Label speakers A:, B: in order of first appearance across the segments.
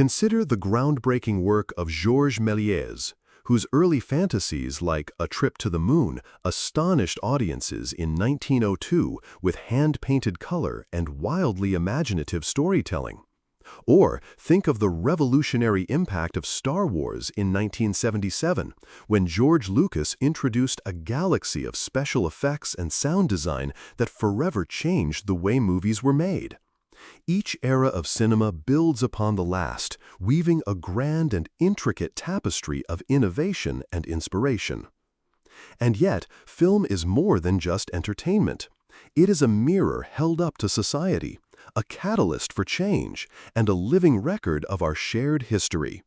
A: Consider the groundbreaking work of Georges Méliès, whose early fantasies like A Trip to the Moon astonished audiences in 1902 with hand-painted color and wildly imaginative storytelling. Or think of the revolutionary impact of Star Wars in 1977, when George Lucas introduced a galaxy of special effects and sound design that forever changed the way movies were made. Each era of cinema builds upon the last, weaving a grand and intricate tapestry of innovation and inspiration. And yet, film is more than just entertainment. It is a mirror held up to society, a catalyst for change, and a living record of our shared history.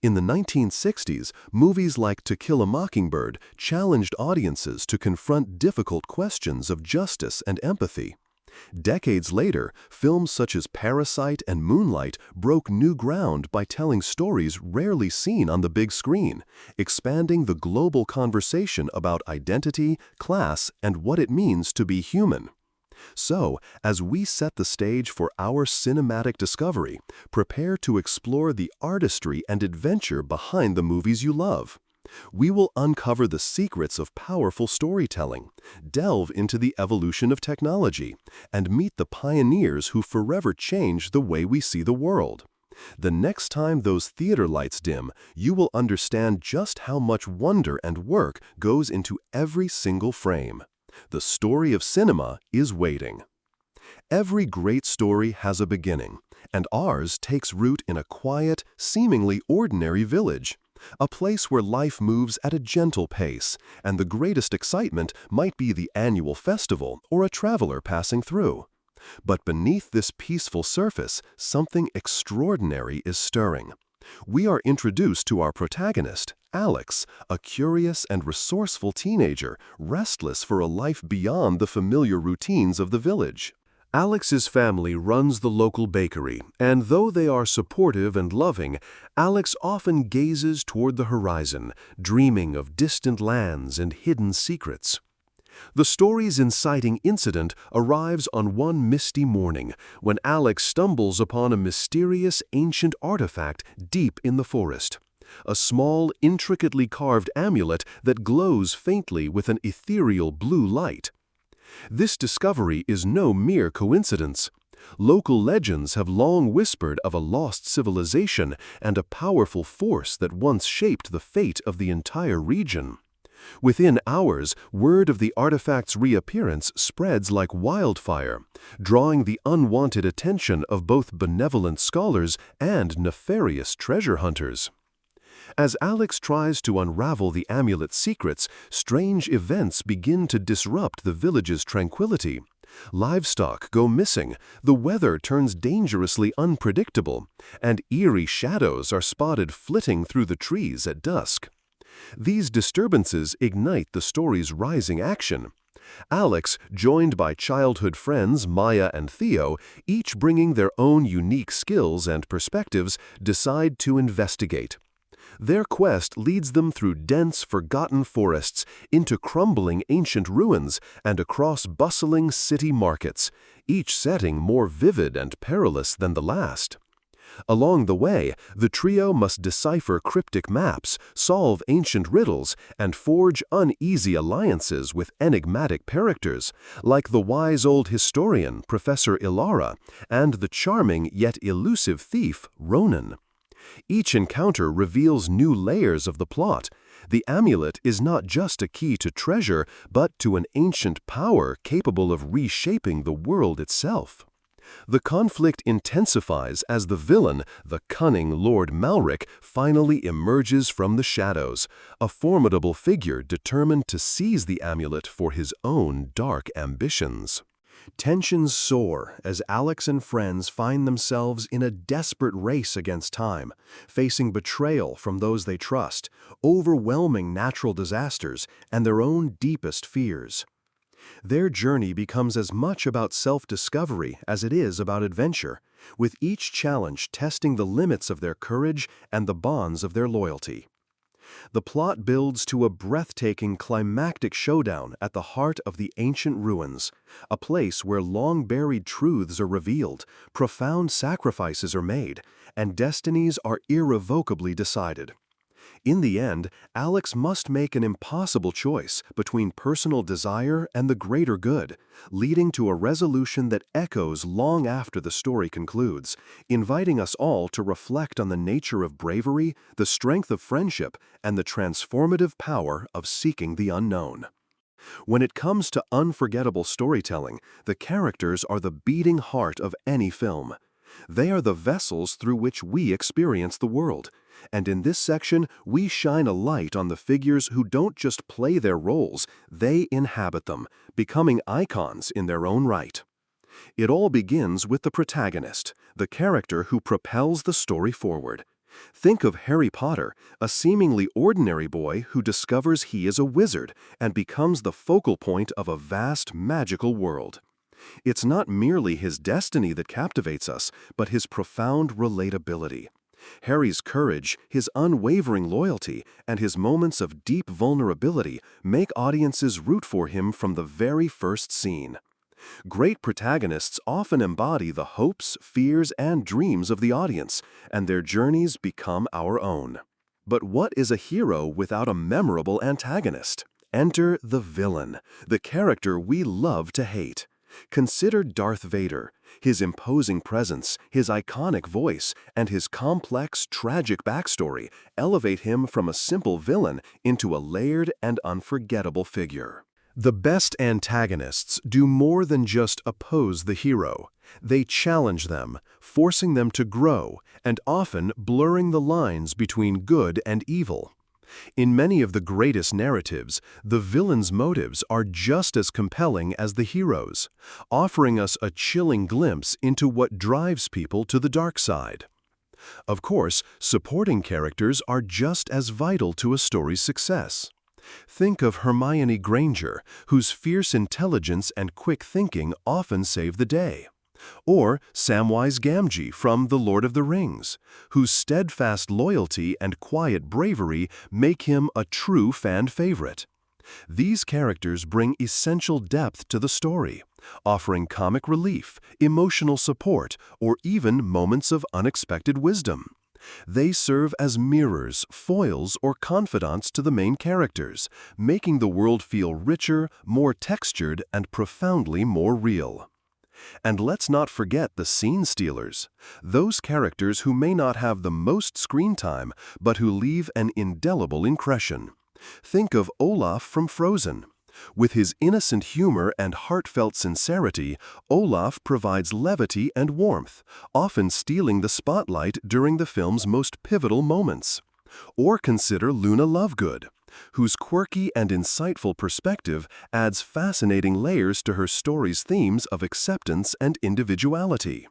A: In the 1960s, movies like To Kill a Mockingbird challenged audiences to confront difficult questions of justice and empathy. Decades later, films such as Parasite and Moonlight broke new ground by telling stories rarely seen on the big screen, expanding the global conversation about identity, class, and what it means to be human. So, as we set the stage for our cinematic discovery, prepare to explore the artistry and adventure behind the movies you love. We will uncover the secrets of powerful storytelling, delve into the evolution of technology, and meet the pioneers who forever changed the way we see the world. The next time those theater lights dim, you will understand just how much wonder and work goes into every single frame. The story of cinema is waiting. Every great story has a beginning, and ours takes root in a quiet, seemingly ordinary village. A place where life moves at a gentle pace, and the greatest excitement might be the annual festival or a traveler passing through. But beneath this peaceful surface, something extraordinary is stirring. We are introduced to our protagonist, Alex, a curious and resourceful teenager, restless for a life beyond the familiar routines of the village. Alex's family runs the local bakery, and though they are supportive and loving, Alex often gazes toward the horizon, dreaming of distant lands and hidden secrets. The story's inciting incident arrives on one misty morning when Alex stumbles upon a mysterious ancient artifact deep in the forest. A small, intricately carved amulet that glows faintly with an ethereal blue light. This discovery is no mere coincidence. Local legends have long whispered of a lost civilization and a powerful force that once shaped the fate of the entire region. Within hours, word of the artifact's reappearance spreads like wildfire, drawing the unwanted attention of both benevolent scholars and nefarious treasure hunters. As Alex tries to unravel the amulet's secrets, strange events begin to disrupt the village's tranquility. Livestock go missing, the weather turns dangerously unpredictable, and eerie shadows are spotted flitting through the trees at dusk. These disturbances ignite the story's rising action. Alex, joined by childhood friends Maya and Theo, each bringing their own unique skills and perspectives, decide to investigate. Their quest leads them through dense, forgotten forests, into crumbling ancient ruins, and across bustling city markets, each setting more vivid and perilous than the last. Along the way, the trio must decipher cryptic maps, solve ancient riddles, and forge uneasy alliances with enigmatic characters, like the wise old historian, Professor Ilara, and the charming yet elusive thief, Ronan. Each encounter reveals new layers of the plot. The amulet is not just a key to treasure, but to an ancient power capable of reshaping the world itself. The conflict intensifies as the villain, the cunning Lord Malric, finally emerges from the shadows, a formidable figure determined to seize the amulet for his own dark ambitions. Tensions soar as Alex and friends find themselves in a desperate race against time, facing betrayal from those they trust, overwhelming natural disasters, and their own deepest fears. Their journey becomes as much about self-discovery as it is about adventure, with each challenge testing the limits of their courage and the bonds of their loyalty. The plot builds to a breathtaking climactic showdown at the heart of the ancient ruins, a place where long-buried truths are revealed, profound sacrifices are made, and destinies are irrevocably decided. In the end, Alex must make an impossible choice between personal desire and the greater good, leading to a resolution that echoes long after the story concludes, inviting us all to reflect on the nature of bravery, the strength of friendship, and the transformative power of seeking the unknown. When it comes to unforgettable storytelling, the characters are the beating heart of any film. They are the vessels through which we experience the world. And in this section, we shine a light on the figures who don't just play their roles, they inhabit them, becoming icons in their own right. It all begins with the protagonist, the character who propels the story forward. Think of Harry Potter, a seemingly ordinary boy who discovers he is a wizard and becomes the focal point of a vast, magical world. It's not merely his destiny that captivates us, but his profound relatability. Harry's courage, his unwavering loyalty, and his moments of deep vulnerability make audiences root for him from the very first scene. Great protagonists often embody the hopes, fears, and dreams of the audience, and their journeys become our own. But what is a hero without a memorable antagonist? Enter the villain, the character we love to hate. Consider Darth Vader. His imposing presence, his iconic voice, and his complex, tragic backstory elevate him from a simple villain into a layered and unforgettable figure. The best antagonists do more than just oppose the hero. They challenge them, forcing them to grow, and often blurring the lines between good and evil. In many of the greatest narratives, the villain's motives are just as compelling as the hero's, offering us a chilling glimpse into what drives people to the dark side. Of course, supporting characters are just as vital to a story's success. Think of Hermione Granger, whose fierce intelligence and quick thinking often save the day. Or Samwise Gamgee from The Lord of the Rings, whose steadfast loyalty and quiet bravery make him a true fan favorite. These characters bring essential depth to the story, offering comic relief, emotional support, or even moments of unexpected wisdom. They serve as mirrors, foils, or confidants to the main characters, making the world feel richer, more textured, and profoundly more real. And let's not forget the scene stealers, those characters who may not have the most screen time, but who leave an indelible impression. Think of Olaf from Frozen. With his innocent humor and heartfelt sincerity, Olaf provides levity and warmth, often stealing the spotlight during the film's most pivotal moments. Or consider Luna Lovegood, whose quirky and insightful perspective adds fascinating layers to her story's themes of acceptance and individuality.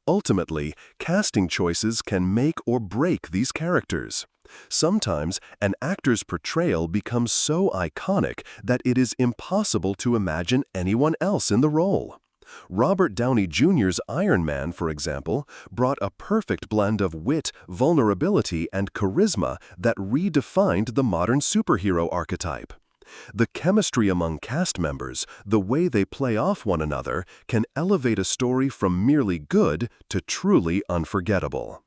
A: Ultimately, casting choices can make or break these characters. Sometimes, an actor's portrayal becomes so iconic that it is impossible to imagine anyone else in the role. Robert Downey Jr.'s Iron Man, for example, brought a perfect blend of wit, vulnerability, and charisma that redefined the modern superhero archetype. The chemistry among cast members, the way they play off one another, can elevate a story from merely good to truly unforgettable.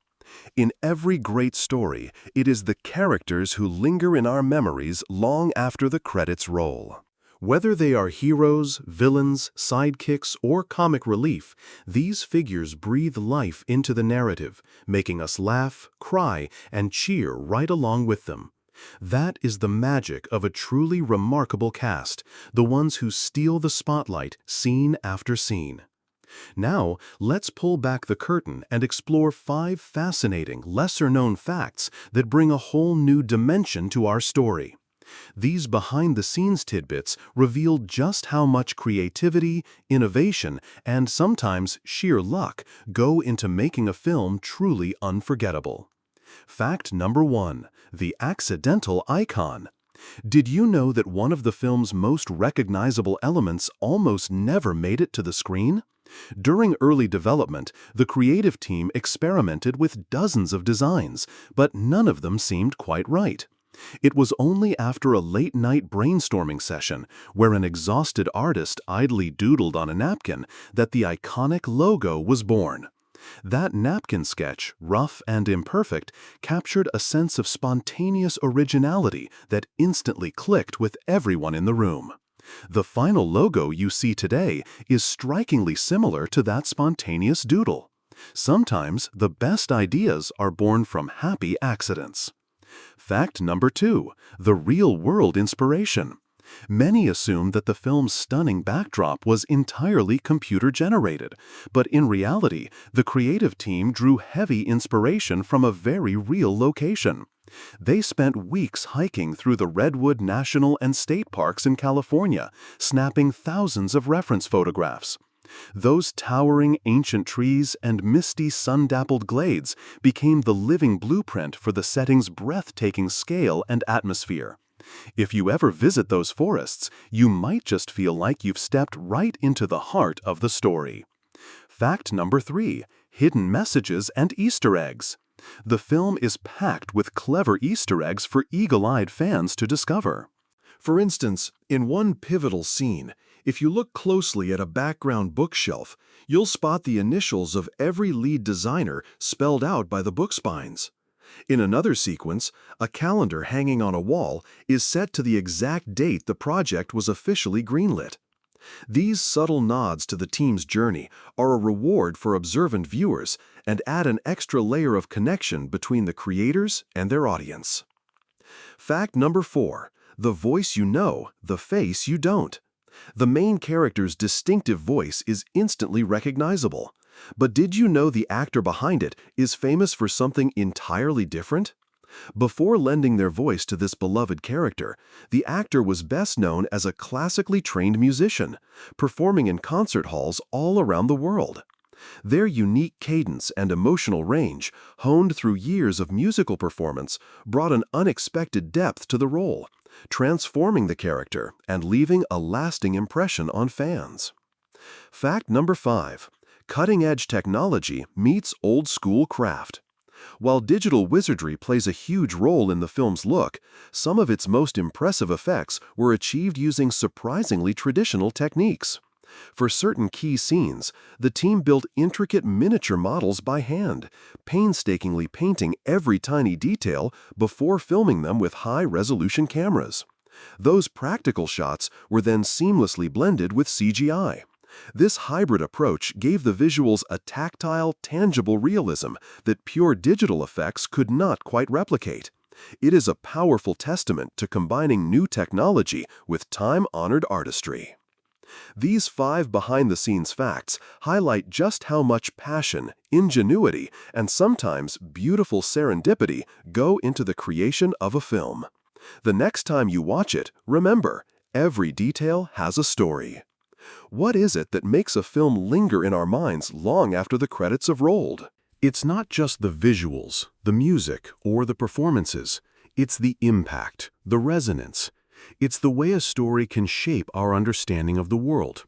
A: In every great story, it is the characters who linger in our memories long after the credits roll. Whether they are heroes, villains, sidekicks, or comic relief, these figures breathe life into the narrative, making us laugh, cry, and cheer right along with them. That is the magic of a truly remarkable cast, the ones who steal the spotlight scene after scene. Now, let's pull back the curtain and explore 5 fascinating, lesser-known facts that bring a whole new dimension to our story. These behind-the-scenes tidbits reveal just how much creativity, innovation, and sometimes sheer luck go into making a film truly unforgettable. Fact number 1: the accidental icon. Did you know that one of the film's most recognizable elements almost never made it to the screen? During early development, the creative team experimented with dozens of designs, but none of them seemed quite right. It was only after a late-night brainstorming session, where an exhausted artist idly doodled on a napkin, that the iconic logo was born. That napkin sketch, rough and imperfect, captured a sense of spontaneous originality that instantly clicked with everyone in the room. The final logo you see today is strikingly similar to that spontaneous doodle. Sometimes the best ideas are born from happy accidents. Fact number 2, the real-world inspiration. Many assume that the film's stunning backdrop was entirely computer-generated, but in reality, the creative team drew heavy inspiration from a very real location. They spent weeks hiking through the Redwood National and State Parks in California, snapping thousands of reference photographs. Those towering ancient trees and misty sun-dappled glades became the living blueprint for the setting's breathtaking scale and atmosphere. If you ever visit those forests, you might just feel like you've stepped right into the heart of the story. Fact number 3, hidden messages and Easter eggs. The film is packed with clever Easter eggs for eagle-eyed fans to discover. For instance, in one pivotal scene, if you look closely at a background bookshelf, you'll spot the initials of every lead designer spelled out by the book spines. In another sequence, a calendar hanging on a wall is set to the exact date the project was officially greenlit. These subtle nods to the team's journey are a reward for observant viewers and add an extra layer of connection between the creators and their audience. Fact number 4, the voice you know, the face you don't. The main character's distinctive voice is instantly recognizable. But did you know the actor behind it is famous for something entirely different? Before lending their voice to this beloved character, the actor was best known as a classically trained musician, performing in concert halls all around the world. Their unique cadence and emotional range, honed through years of musical performance, brought an unexpected depth to the role, transforming the character and leaving a lasting impression on fans. Fact number 5, cutting-edge technology meets old-school craft. While digital wizardry plays a huge role in the film's look, some of its most impressive effects were achieved using surprisingly traditional techniques. For certain key scenes, the team built intricate miniature models by hand, painstakingly painting every tiny detail before filming them with high-resolution cameras. Those practical shots were then seamlessly blended with CGI. This hybrid approach gave the visuals a tactile, tangible realism that pure digital effects could not quite replicate. It is a powerful testament to combining new technology with time-honored artistry. These 5 behind-the-scenes facts highlight just how much passion, ingenuity, and sometimes beautiful serendipity go into the creation of a film. The next time you watch it, remember, every detail has a story. What is it that makes a film linger in our minds long after the credits have rolled? It's not just the visuals, the music, or the performances. It's the impact, the resonance. It's the way a story can shape our understanding of the world.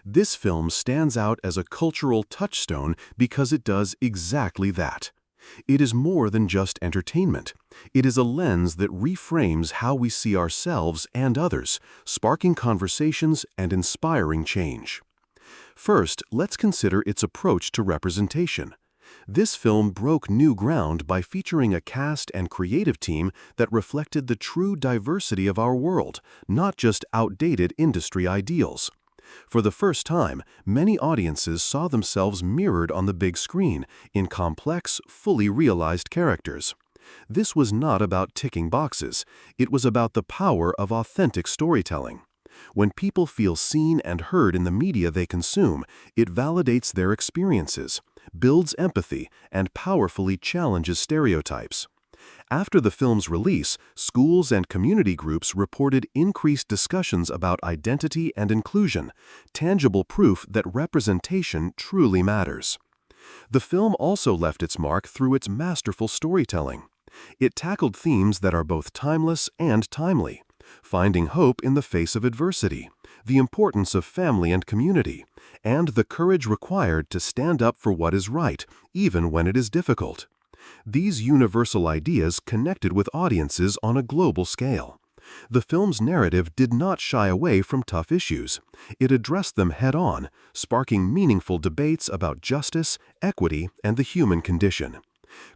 A: This film stands out as a cultural touchstone because it does exactly that. It is more than just entertainment. It is a lens that reframes how we see ourselves and others, sparking conversations and inspiring change. First, let's consider its approach to representation. This film broke new ground by featuring a cast and creative team that reflected the true diversity of our world, not just outdated industry ideals. For the first time, many audiences saw themselves mirrored on the big screen in complex, fully realized characters. This was not about ticking boxes. It was about the power of authentic storytelling. When people feel seen and heard in the media they consume, it validates their experiences, builds empathy, and powerfully challenges stereotypes. After the film's release, schools and community groups reported increased discussions about identity and inclusion, tangible proof that representation truly matters. The film also left its mark through its masterful storytelling. It tackled themes that are both timeless and timely, finding hope in the face of adversity, the importance of family and community, and the courage required to stand up for what is right, even when it is difficult. These universal ideas connected with audiences on a global scale. The film's narrative did not shy away from tough issues. It addressed them head-on, sparking meaningful debates about justice, equity, and the human condition.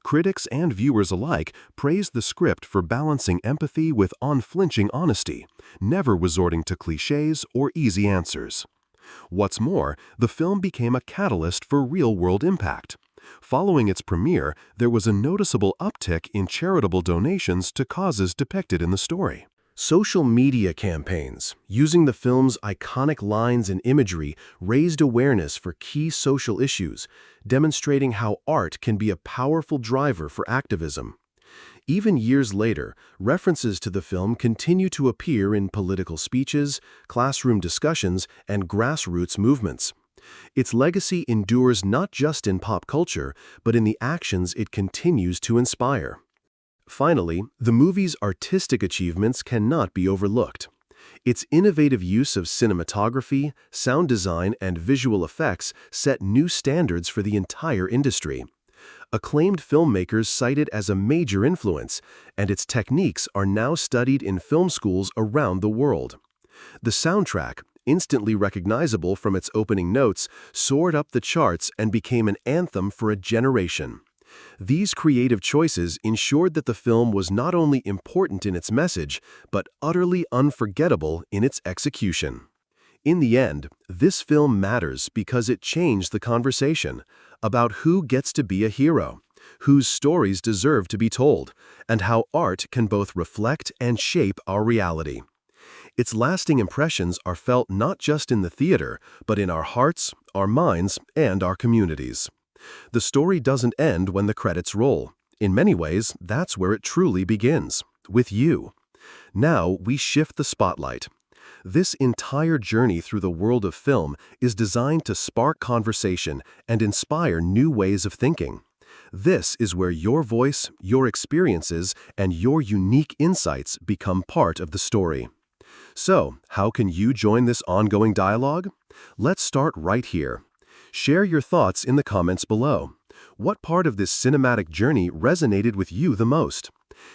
A: Critics and viewers alike praised the script for balancing empathy with unflinching honesty, never resorting to clichés or easy answers. What's more, the film became a catalyst for real-world impact. Following its premiere, there was a noticeable uptick in charitable donations to causes depicted in the story. Social media campaigns, using the film's iconic lines and imagery, raised awareness for key social issues, demonstrating how art can be a powerful driver for activism. Even years later, references to the film continue to appear in political speeches, classroom discussions, and grassroots movements. Its legacy endures not just in pop culture, but in the actions it continues to inspire. Finally, the movie's artistic achievements cannot be overlooked. Its innovative use of cinematography, sound design, and visual effects set new standards for the entire industry. Acclaimed filmmakers cite it as a major influence, and its techniques are now studied in film schools around the world. The soundtrack, instantly recognizable from its opening notes, soared up the charts and became an anthem for a generation. These creative choices ensured that the film was not only important in its message, but utterly unforgettable in its execution. In the end, this film matters because it changed the conversation about who gets to be a hero, whose stories deserve to be told, and how art can both reflect and shape our reality. Its lasting impressions are felt not just in the theater, but in our hearts, our minds, and our communities. The story doesn't end when the credits roll. In many ways, that's where it truly begins, with you. Now we shift the spotlight. This entire journey through the world of film is designed to spark conversation and inspire new ways of thinking. This is where your voice, your experiences, and your unique insights become part of the story. So, how can you join this ongoing dialogue? Let's start right here. Share your thoughts in the comments below. What part of this cinematic journey resonated with you the most?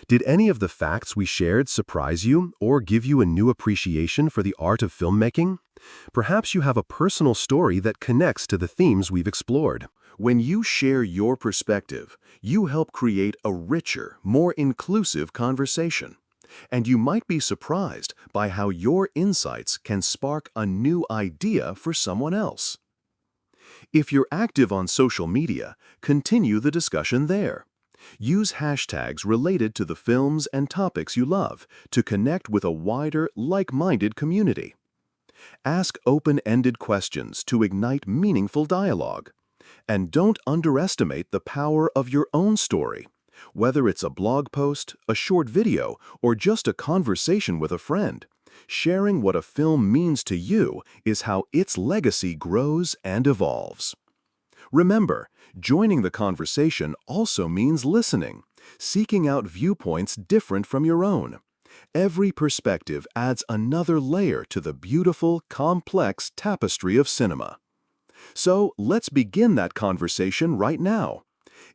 A: Did any of the facts we shared surprise you or give you a new appreciation for the art of filmmaking? Perhaps you have a personal story that connects to the themes we've explored. When you share your perspective, you help create a richer, more inclusive conversation. And you might be surprised by how your insights can spark a new idea for someone else. If you're active on social media, continue the discussion there. Use hashtags related to the films and topics you love to connect with a wider, like-minded community. Ask open-ended questions to ignite meaningful dialogue. And don't underestimate the power of your own story. Whether it's a blog post, a short video, or just a conversation with a friend, sharing what a film means to you is how its legacy grows and evolves. Remember, joining the conversation also means listening, seeking out viewpoints different from your own. Every perspective adds another layer to the beautiful, complex tapestry of cinema. So let's begin that conversation right now.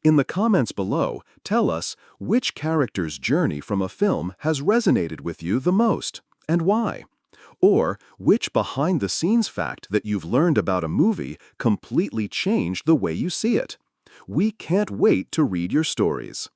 A: In the comments below, tell us which character's journey from a film has resonated with you the most, and why. Or which behind-the-scenes fact that you've learned about a movie completely changed the way you see it. We can't wait to read your stories.